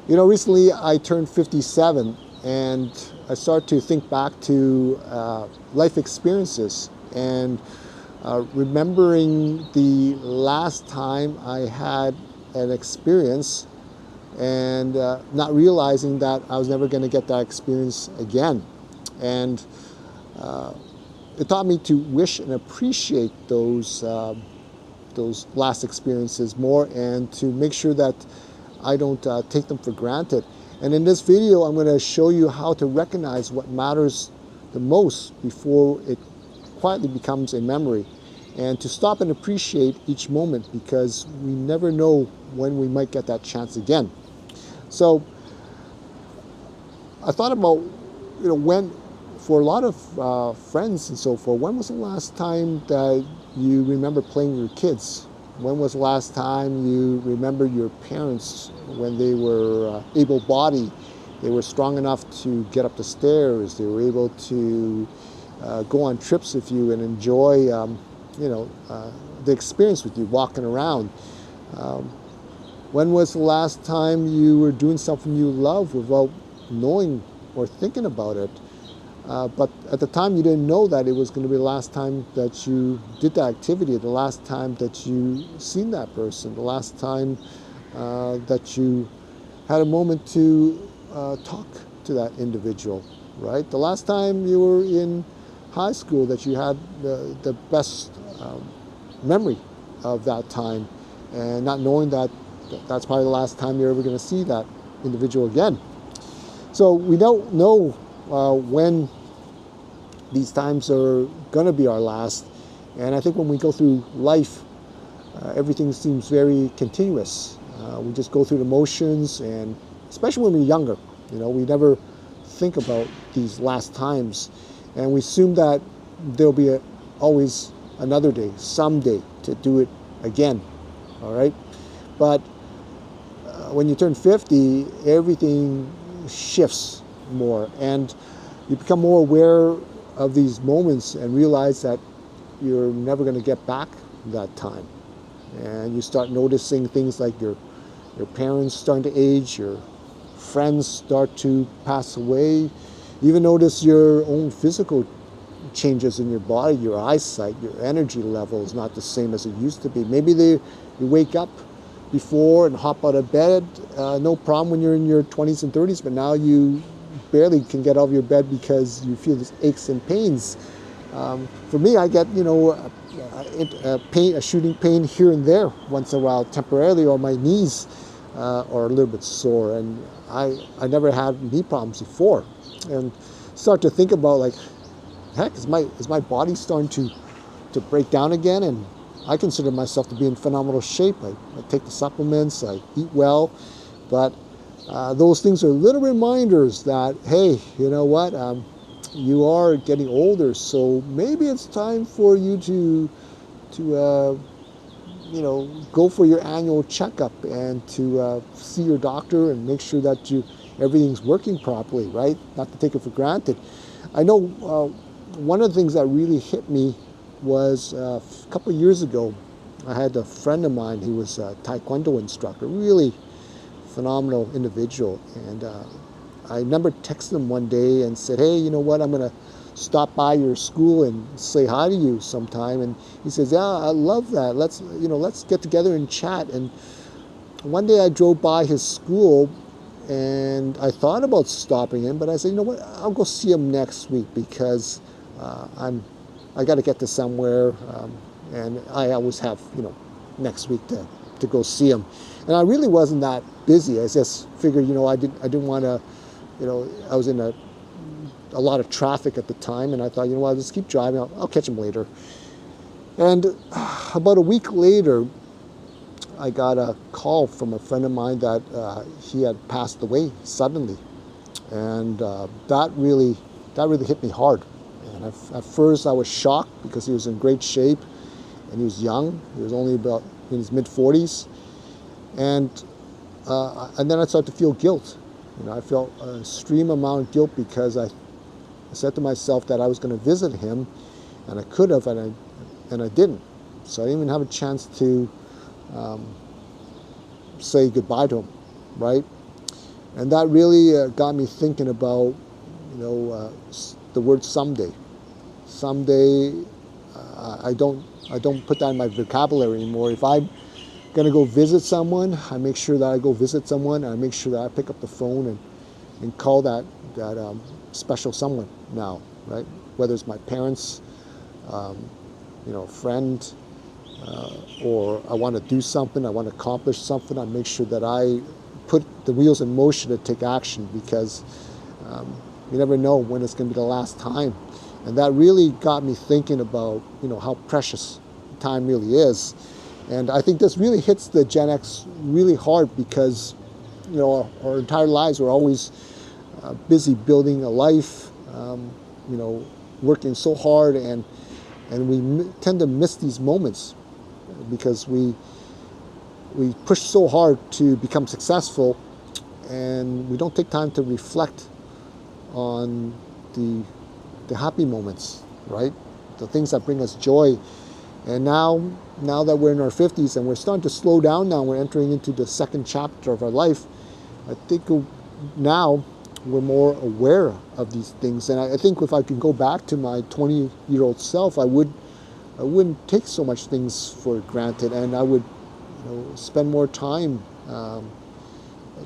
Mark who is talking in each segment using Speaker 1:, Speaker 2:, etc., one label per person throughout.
Speaker 1: Recently I turned 57, and I start to think back to life experiences and remembering the last time I had an experience and not realizing that I was never going to get that experience again. And it taught me to wish and appreciate those last experiences more, and to make sure that I don't take them for granted. And in this video, I'm going to show you how to recognize what matters the most before it quietly becomes a memory, and to stop and appreciate each moment, because we never know when we might get that chance again. So I thought about, when, for a lot of friends and so forth, when was the last time that you remember playing with your kids? When was the last time you remember your parents when they were able-bodied? They were strong enough to get up the stairs. They were able to go on trips with you and enjoy, the experience with you, walking around. When was the last time you were doing something you love without knowing or thinking about it? But at the time, you didn't know that it was going to be the last time that you did that activity, the last time that you seen that person, the last time that you had a moment to talk to that individual, right? The last time you were in high school that you had the best memory of that time, and not knowing that that's probably the last time you're ever going to see that individual again. So we don't know when these times are going to be our last. And I think when we go through life, everything seems very continuous. We just go through the motions, and especially when we're younger, we never think about these last times. And we assume that there'll be always another day, someday, to do it again, all right? But when you turn 50, everything shifts more, and you become more aware of these moments and realize that you're never going to get back that time. And you start noticing things like your parents starting to age, your friends start to pass away. You even notice your own physical changes in your body, your eyesight, your energy level is not the same as it used to be. Maybe you wake up before and hop out of bed, no problem when you're in your 20s and 30s, but now you barely can get out of your bed because you feel these aches and pains. For me, I get, a shooting pain here and there once in a while, temporarily, or my knees are a little bit sore, and I never had knee problems before. And start to think about, like, heck, is my body starting to break down again? And I consider myself to be in phenomenal shape. I take the supplements, I eat well, but those things are little reminders that, hey, you know what, you are getting older, so maybe it's time for you to go for your annual checkup and to see your doctor and make sure that everything's working properly, right? Not to take it for granted. I know one of the things that really hit me was a couple of years ago. I had a friend of mine. He was a Taekwondo instructor, really phenomenal individual. And I remember texting him one day and said, hey, you know what, I'm going to stop by your school and say hi to you sometime. And he says, yeah, I love that. Let's get together and chat. And one day I drove by his school, and I thought about stopping in, but I said, you know what, I'll go see him next week, because I got to get to somewhere, and I always have, next week to go see him. And I really wasn't that busy. I just figured, I didn't want to, I was in a lot of traffic at the time, and I thought, I'll just keep driving. I'll catch him later. And about a week later, I got a call from a friend of mine that he had passed away suddenly, and that really hit me hard. And at first I was shocked, because he was in great shape, and he was young. He was only about in his mid-40s, and then I started to feel guilt. I felt an extreme amount of guilt, because I said to myself that I was going to visit him, and I could have, and I didn't. So I didn't even have a chance to say goodbye to him, right? And that really got me thinking about, the word someday. Someday, I don't put that in my vocabulary anymore. If I'm gonna go visit someone, I make sure that I go visit someone. And I make sure that I pick up the phone and call that special someone now, right? Whether it's my parents, friend, or I want to do something, I want to accomplish something. I make sure that I put the wheels in motion to take action, because you never know when it's going to be the last time. And that really got me thinking about, how precious time really is. And I think this really hits the Gen X really hard, because, our entire lives we're always busy building a life, working so hard, and we tend to miss these moments because we push so hard to become successful, and we don't take time to reflect on the happy moments, right? The things that bring us joy. And now that we're in our 50s and we're starting to slow down now, we're entering into the second chapter of our life, I think now we're more aware of these things. And I think if I could go back to my 20-year-old self, I wouldn't take so much things for granted, and I would spend more time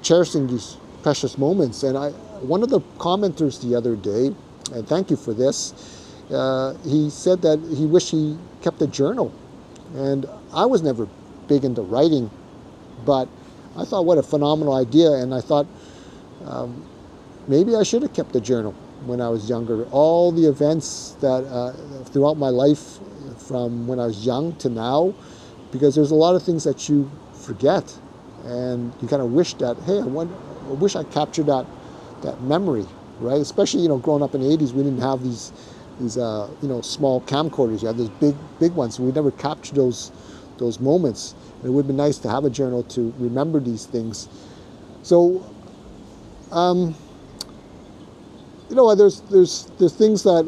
Speaker 1: cherishing these precious moments. And one of the commenters the other day, and thank you for this, he said that he wished he kept a journal. And I was never big into writing, but I thought, what a phenomenal idea. And I thought, maybe I should have kept a journal when I was younger. All the events that throughout my life, from when I was young to now, because there's a lot of things that you forget, and you kind of wish that, hey, I wish I captured that memory, right? Especially, growing up in the 80s, we didn't have these small camcorders. You had those big ones. We never captured those moments. And it would be nice to have a journal to remember these things. So, there's things that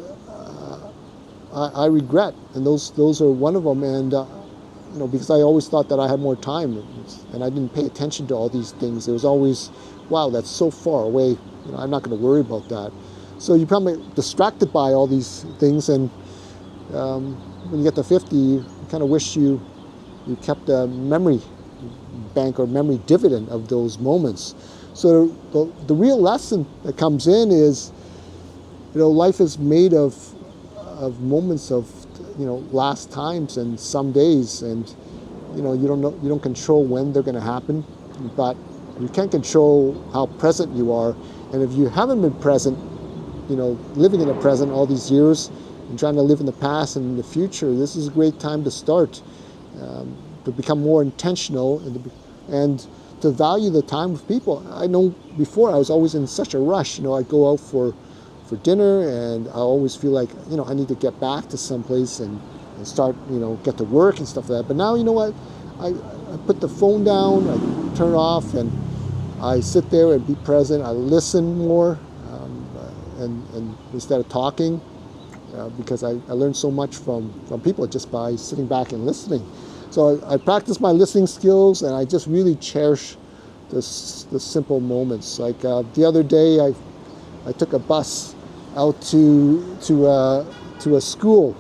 Speaker 1: I regret, and those are one of them. And because I always thought that I had more time, and I didn't pay attention to all these things. It was always, wow, that's so far away. I'm not going to worry about that. So you become distracted by all these things, and when you get to 50, you kind of wish you kept a memory bank or memory dividend of those moments. So the real lesson that comes in is, life is made of moments of, last times and some days, and you don't control when they're going to happen, but you can't control how present you are. And if you haven't been present, living in the present all these years and trying to live in the past and in the future, this is a great time to start, to become more intentional and to value the time with people. I know before I was always in such a rush. I'd go out for dinner, and I always feel like, I need to get back to someplace and start, get to work and stuff like that. But now, you know what? I put the phone down, I turn it off, and I sit there and be present. I listen more, and instead of talking, because I learn so much from people just by sitting back and listening. So I practice my listening skills, and I just really cherish the simple moments. Like the other day, I took a bus out to a school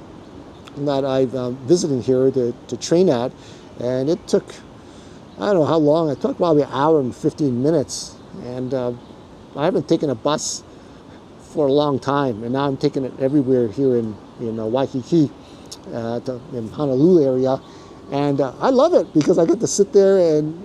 Speaker 1: that I'm visiting here to train at, and it took, I don't know how long. It took probably an hour and 15 minutes, and I haven't taken a bus for a long time, and now I'm taking it everywhere here in Waikiki, in Honolulu area, and I love it because I get to sit there and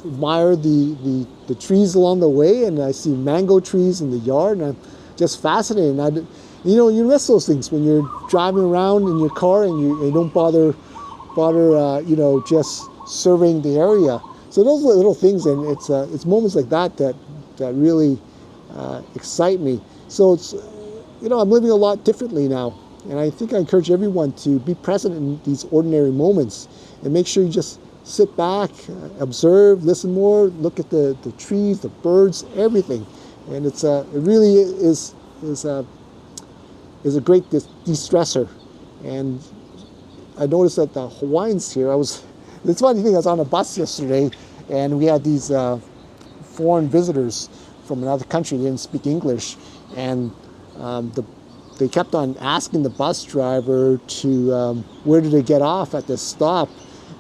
Speaker 1: admire the trees along the way, and I see mango trees in the yard, and I'm just fascinated. You miss those things when you're driving around in your car and you don't bother just surveying the area. So those are little things, and it's moments like that really excite me. So it's I'm living a lot differently now, and I think I encourage everyone to be present in these ordinary moments and make sure you just sit back, observe, listen more, look at the trees, the birds, everything, and it really is a great de-stressor. And I noticed that the Hawaiians here, it's funny thing, I was on a bus yesterday, and we had these foreign visitors from another country. They didn't speak English, and they kept on asking the bus driver to where did they get off at this stop,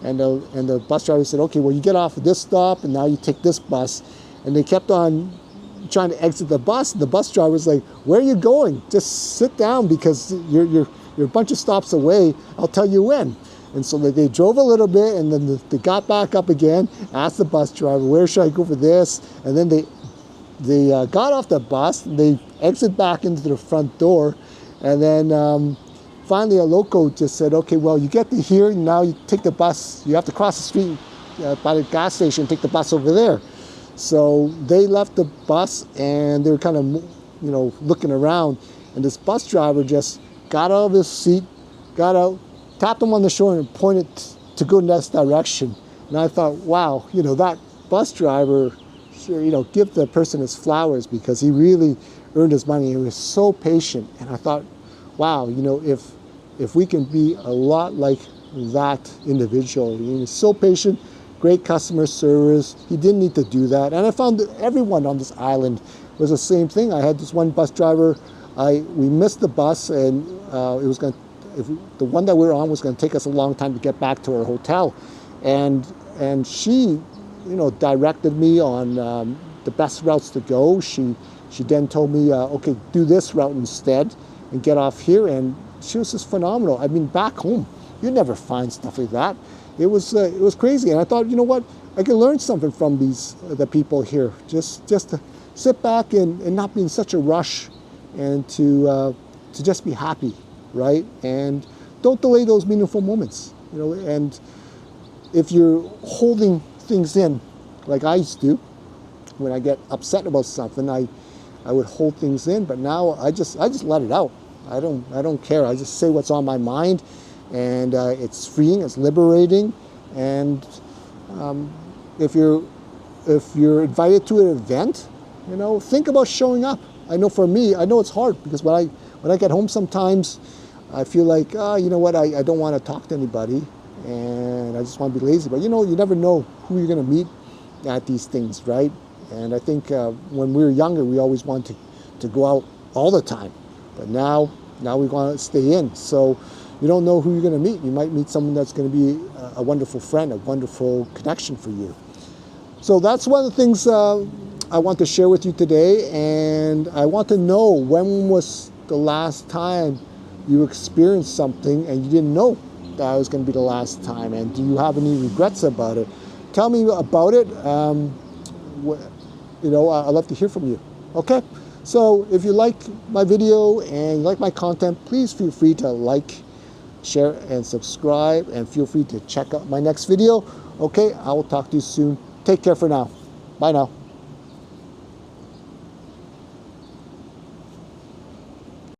Speaker 1: and the bus driver said, okay, well, you get off at this stop, and now you take this bus, and they kept on trying to exit the bus. The bus driver was like, where are you going? Just sit down, because you're a bunch of stops away. I'll tell you when. And so they drove a little bit, and then they got back up again, asked the bus driver, where should I go for this? And then they got off the bus, and they exit back into the front door, and then finally a local just said, okay, well, you get to here, now you take the bus, you have to cross the street by the gas station, take the bus over there. So they left the bus, and they were kind of, looking around, and this bus driver just got out of his seat, got out, tapped him on the shoulder, and pointed to go in that direction. And I thought, wow, that bus driver, give the person his flowers, because he really earned his money. He was so patient, and I thought, wow, if we can be a lot like that individual. He was so patient, great customer service. He didn't need to do that. And I found that everyone on this island was the same thing. I had this one bus driver. We missed the bus, and the one that we were on was going to take us a long time to get back to our hotel, and she, directed me on the best routes to go. She then told me, okay, do this route instead, and get off here. And she was just phenomenal. I mean, back home, you never find stuff like that. It was crazy, and I thought, you know what, I could learn something from the people here. Just to sit back and not be in such a rush, and to just be happy, right? And don't delay those meaningful moments, And if you're holding things in, like I used to, when I get upset about something, I would hold things in. But now I just let it out. I don't care. I just say what's on my mind, and it's freeing, it's liberating. And if you're invited to an event, think about showing up. I know for me, I know it's hard, because when I get home sometimes, I feel like, you know what, I don't want to talk to anybody, and I just want to be lazy. But you never know who you're going to meet at these things, right? And I think when we were younger, we always wanted to go out all the time. But now we want to stay in. So you don't know who you're going to meet. You might meet someone that's going to be a wonderful friend, a wonderful connection for you. So that's one of the things I want to share with you today. And I want to know, when was the last time you experienced something and you didn't know that it was going to be the last time? And do you have any regrets about it? Tell me about it. I'd love to hear from you. Okay? So if you like my video and you like my content, please feel free to like, share, and subscribe, and feel free to check out my next video. Okay? I will talk to you soon. Take care for now. Bye now.